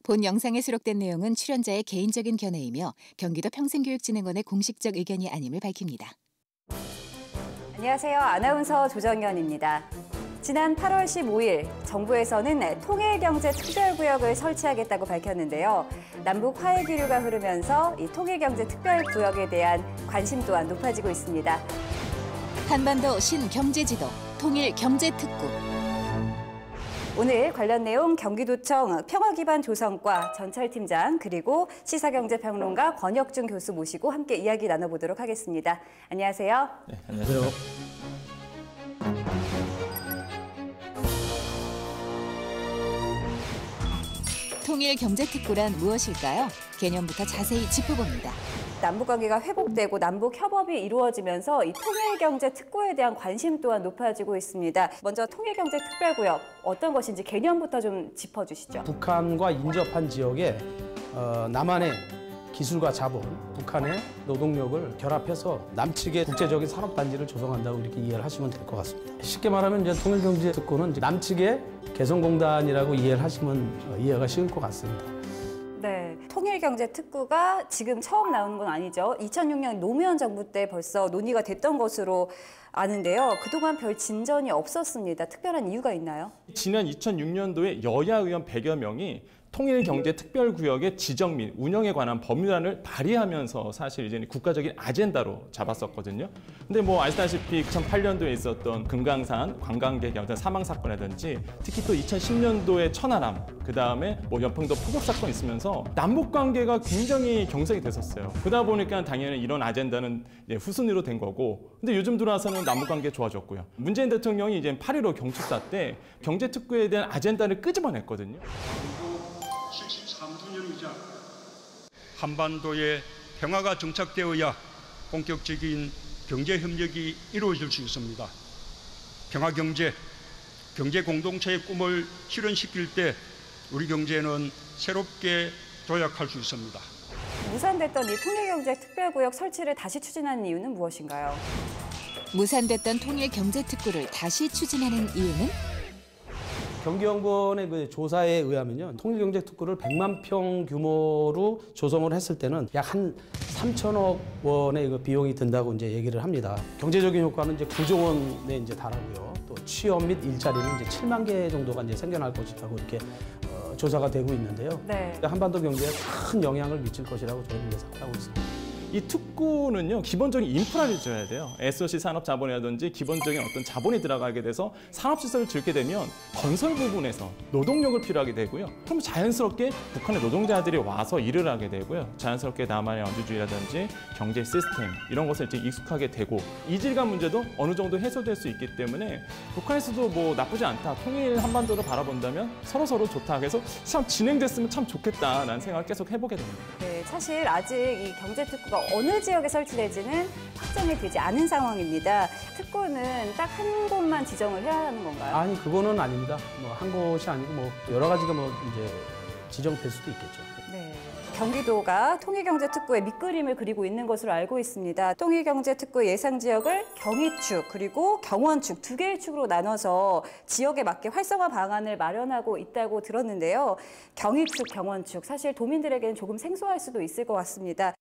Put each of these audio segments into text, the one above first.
본 영상에 수록된 내용은 출연자의 개인적인 견해이며 경기도 평생교육진흥원의 공식적 의견이 아님을 밝힙니다. 안녕하세요. 아나운서 조정연입니다. 지난 8월 15일 정부에서는 통일경제특별구역을 설치하겠다고 밝혔는데요. 남북 화해 기류가 흐르면서 이 통일경제특별구역에 대한 관심 또한 높아지고 있습니다. 한반도 신경제지도 통일경제특구. 오늘 관련 내용 경기도청 평화기반조성과 전철팀장 그리고 시사경제평론가 권혁중 교수 모시고 함께 이야기 나눠보도록 하겠습니다. 안녕하세요. 네, 안녕하세요. 통일경제특구란 무엇일까요? 개념부터 자세히 짚어봅니다. 남북관계가 회복되고 남북협업이 이루어지면서 이 통일경제특구에 대한 관심 또한 높아지고 있습니다. 먼저 통일경제특별구역 어떤 것인지 개념부터 좀 짚어주시죠. 북한과 인접한 지역에 남한의 기술과 자본, 북한의 노동력을 결합해서 남측의 국제적인 산업단지를 조성한다고 이렇게 이해를 하시면 될 것 같습니다. 쉽게 말하면 이제 통일경제특구는 남측의 개성공단이라고 이해를 하시면 이해가 쉬울 것 같습니다. 네, 통일경제특구가 지금 처음 나오는 건 아니죠. 2006년 노무현 정부 때 벌써 논의가 됐던 것으로 아는데요. 그동안 별 진전이 없었습니다. 특별한 이유가 있나요? 지난 2006년도에 여야 의원 100여 명이 통일경제특별구역의 지정 및 운영에 관한 법률안을 발의하면서 사실 이제 국가적인 아젠다로 잡았었거든요. 근데 뭐 아시다시피 2008년도에 있었던 금강산 관광객의 어떤 사망 사건이라든지 특히 또 2010년도에 천안함, 그다음에 뭐 연평도 포격 사건 있으면서 남북 관계가 굉장히 경색이 됐었어요. 그러다 보니까 당연히 이런 아젠다는 이제 후순위로 된 거고, 근데 요즘 들어와서는 남북 관계 좋아졌고요. 문재인 대통령이 이제 8.15 경축사 때 경제특구에 대한 아젠다를 끄집어냈거든요. 73주년이자 한반도에 평화가 정착되어야 본격적인 경제협력이 이루어질 수 있습니다. 평화경제, 경제공동체의 꿈을 실현시킬 때 우리 경제는 새롭게 도약할 수 있습니다. 무산됐던 이 통일경제특별구역 설치를 다시 추진하는 이유는 무엇인가요? 무산됐던 통일경제특구를 다시 추진하는 이유는? 경기연구원의 그 조사에 의하면요, 통일경제특구를 100만 평 규모로 조성을 했을 때는 약 한 3천억 원의 그 비용이 든다고 이제 얘기를 합니다. 경제적인 효과는 이제 9조 원에 이제 달하고요. 또 취업 및 일자리는 이제 7만 개 정도가 이제 생겨날 것이라고 이렇게 조사가 되고 있는데요. 네. 한반도 경제에 큰 영향을 미칠 것이라고 저는 예상하고 있습니다. 이 특구는요, 기본적인 인프라를 줘야 돼요. SOC 산업자본이라든지 기본적인 어떤 자본이 들어가게 돼서 산업시설을 짓게 되면 건설 부분에서 노동력을 필요하게 되고요. 그럼 자연스럽게 북한의 노동자들이 와서 일을 하게 되고요. 자연스럽게 남한의 원주주의라든지 경제 시스템 이런 것을 이제 익숙하게 되고 이질감 문제도 어느 정도 해소될 수 있기 때문에 북한에서도 뭐 나쁘지 않다. 통일 한반도를 바라본다면 서로 좋다. 그래서 참 진행됐으면 참 좋겠다라는 생각을 계속 해보게 됩니다. 네, 사실 아직 이 경제특구가 어느 지역에 설치될지는 확정이 되지 않은 상황입니다. 특구는 딱 한 곳만 지정을 해야 하는 건가요? 아니, 그거는 아닙니다. 뭐 한 곳이 아니고 뭐 여러 가지가 뭐 이제 지정될 수도 있겠죠. 네. 경기도가 통일경제특구의 밑그림을 그리고 있는 것으로 알고 있습니다. 통일경제특구 예상 지역을 경의축 그리고 경원축 두 개의 축으로 나눠서 지역에 맞게 활성화 방안을 마련하고 있다고 들었는데요. 경의축, 경원축 사실 도민들에게는 조금 생소할 수도 있을 것 같습니다.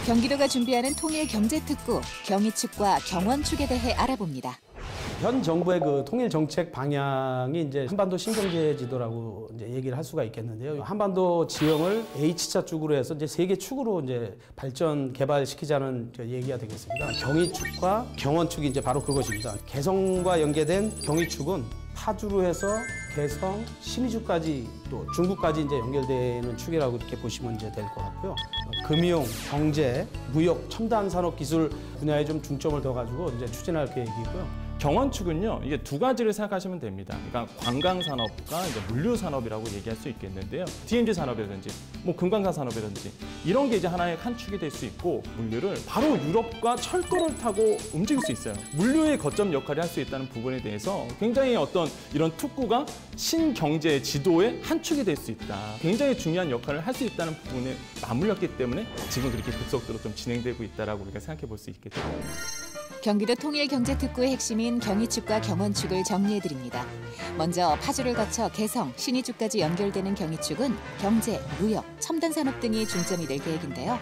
경기도가 준비하는 통일경제특구, 경의축과 경원축에 대해 알아봅니다. 현 정부의 그 통일 정책 방향이 이제 한반도 신경제 지도라고 이제 얘기를 할 수가 있겠는데요. 한반도 지형을 H자 축으로 해서 이제 3개 축으로 이제 발전 개발시키자는 얘기가 되겠습니다. 경의축과 경원축이 이제 바로 그것입니다. 개성과 연계된 경의축은 파주로 해서 개성, 신의주까지 또 중국까지 이제 연결되는 축이라고 이렇게 보시면 이제 될 것 같고요. 금융, 경제, 무역, 첨단 산업 기술 분야에 좀 중점을 둬 가지고 이제 추진할 계획이고요. 경원축은요, 이게 두 가지를 생각하시면 됩니다. 그러니까 관광산업과 이제 물류산업이라고 얘기할 수 있겠는데요. DMZ 산업이라든지, 뭐 금강산 산업이라든지 이런 게 이제 하나의 한 축이 될 수 있고, 물류를 바로 유럽과 철도를 타고 움직일 수 있어요. 물류의 거점 역할을 할 수 있다는 부분에 대해서 굉장히 어떤 이런 특구가 신경제 지도의 한 축이 될 수 있다. 굉장히 중요한 역할을 할 수 있다는 부분에 맞물렸기 때문에 지금 그렇게 급속도로 좀 진행되고 있다라고 우리가 생각해 볼 수 있겠죠. 경기도 통일경제특구의 핵심인 경의축과 경원축을 정리해드립니다. 먼저 파주를 거쳐 개성, 신의주까지 연결되는 경의축은 경제, 무역, 첨단산업 등이 중점이 될 계획인데요.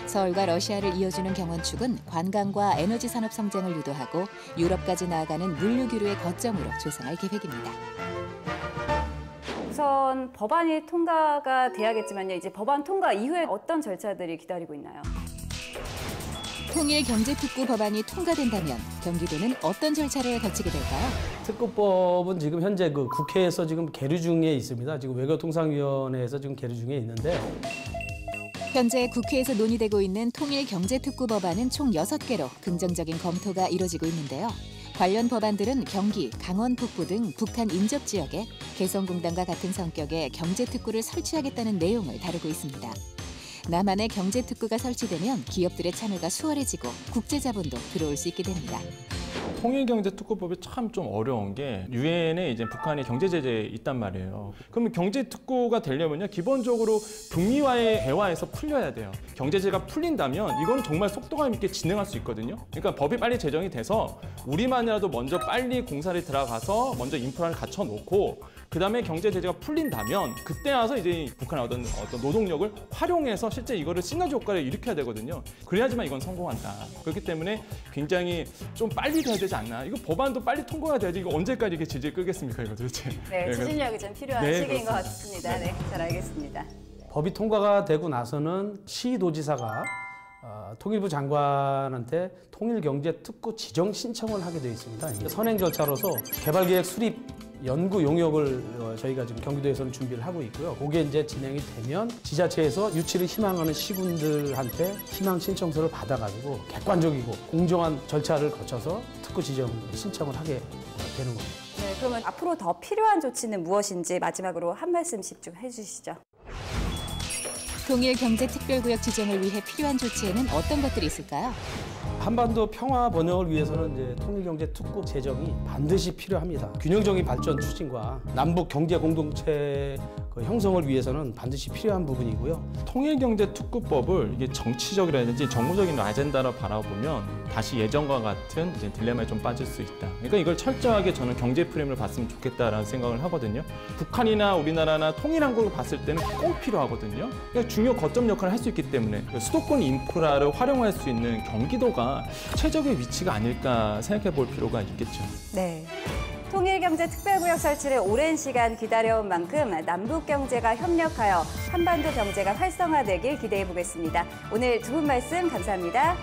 서울과 러시아를 이어주는 경원축은 관광과 에너지 산업 성장을 유도하고 유럽까지 나아가는 물류교류의 거점으로 조성할 계획입니다. 우선 법안이 통과가 돼야겠지만요. 이제 법안 통과 이후에 어떤 절차들이 기다리고 있나요? 통일경제특구 법안이 통과된다면 경기도는 어떤 절차를 거치게 될까요? 특구법은 지금 현재 그 국회에서 지금 계류 중에 있습니다. 지금 외교통상위원회에서 지금 계류 중에 있는데 현재 국회에서 논의되고 있는 통일경제특구 법안은 총 6개로 긍정적인 검토가 이뤄지고 있는데요. 관련 법안들은 경기, 강원 북부 등 북한 인접 지역에 개성공단과 같은 성격의 경제특구를 설치하겠다는 내용을 다루고 있습니다. 남한의 경제특구가 설치되면 기업들의 참여가 수월해지고 국제자본도 들어올 수 있게 됩니다. 통일경제특구법이 참 좀 어려운 게 유엔에 이제 북한이 경제 제재에 있단 말이에요. 그러면 경제특구가 되려면요 기본적으로 북미와의 대화에서 풀려야 돼요. 경제제가 풀린다면 이건 정말 속도감 있게 진행할 수 있거든요. 그러니까 법이 빨리 제정이 돼서 우리만이라도 먼저 빨리 공사를 들어가서 먼저 인프라를 갖춰 놓고 그다음에 경제 제재가 풀린다면 그때 와서 이제 북한의 어떤 노동력을 활용해서 실제 이거를 시너지 효과를 일으켜야 되거든요. 그래야지만 이건 성공한다. 그렇기 때문에 굉장히 좀 빨리 돼야 되지 않나. 이거 법안도 빨리 통과가 돼야지 이거 언제까지 이게 질질 끌겠습니까 이거 도대체. 네, 추진력이 좀 필요한 네, 시기인 것 그렇습니다. 같습니다. 네, 잘 알겠습니다. 법이 통과가 되고 나서는 시도지사가 통일부 장관한테 통일경제특구 지정 신청을 하게 되어 있습니다. 선행 절차로서 개발계획 수립 연구 용역을 저희가 지금 경기도에서는 준비를 하고 있고요. 그게 이제 진행이 되면 지자체에서 유치를 희망하는 시군들한테 희망 신청서를 받아가지고 객관적이고 공정한 절차를 거쳐서 특구 지정 신청을 하게 되는 겁니다. 네, 그러면 앞으로 더 필요한 조치는 무엇인지 마지막으로 한 말씀씩 좀 해주시죠. 통일경제특별구역 지정을 위해 필요한 조치에는 어떤 것들이 있을까요? 한반도 평화 번영을 위해서는 이제 통일경제특구 제정이 반드시 필요합니다. 균형적인 발전 추진과 남북 경제 공동체 그 형성을 위해서는 반드시 필요한 부분이고요. 통일경제특구법을 이게 정치적이라든지 정무적인 아젠다로 바라보면 다시 예전과 같은 이제 딜레마에 좀 빠질 수 있다. 그러니까 이걸 철저하게 저는 경제 프레임을 봤으면 좋겠다라는 생각을 하거든요. 북한이나 우리나라나 통일한 걸 봤을 때는 꼭 필요하거든요. 그러니까 중요 거점 역할을 할 수 있기 때문에 수도권 인프라를 활용할 수 있는 경기도가 최적의 위치가 아닐까 생각해 볼 필요가 있겠죠. 네. 통일경제특별구역 설치를 오랜 시간 기다려온 만큼 남북 경제가 협력하여 한반도 경제가 활성화되길 기대해 보겠습니다. 오늘 두 분 말씀 감사합니다.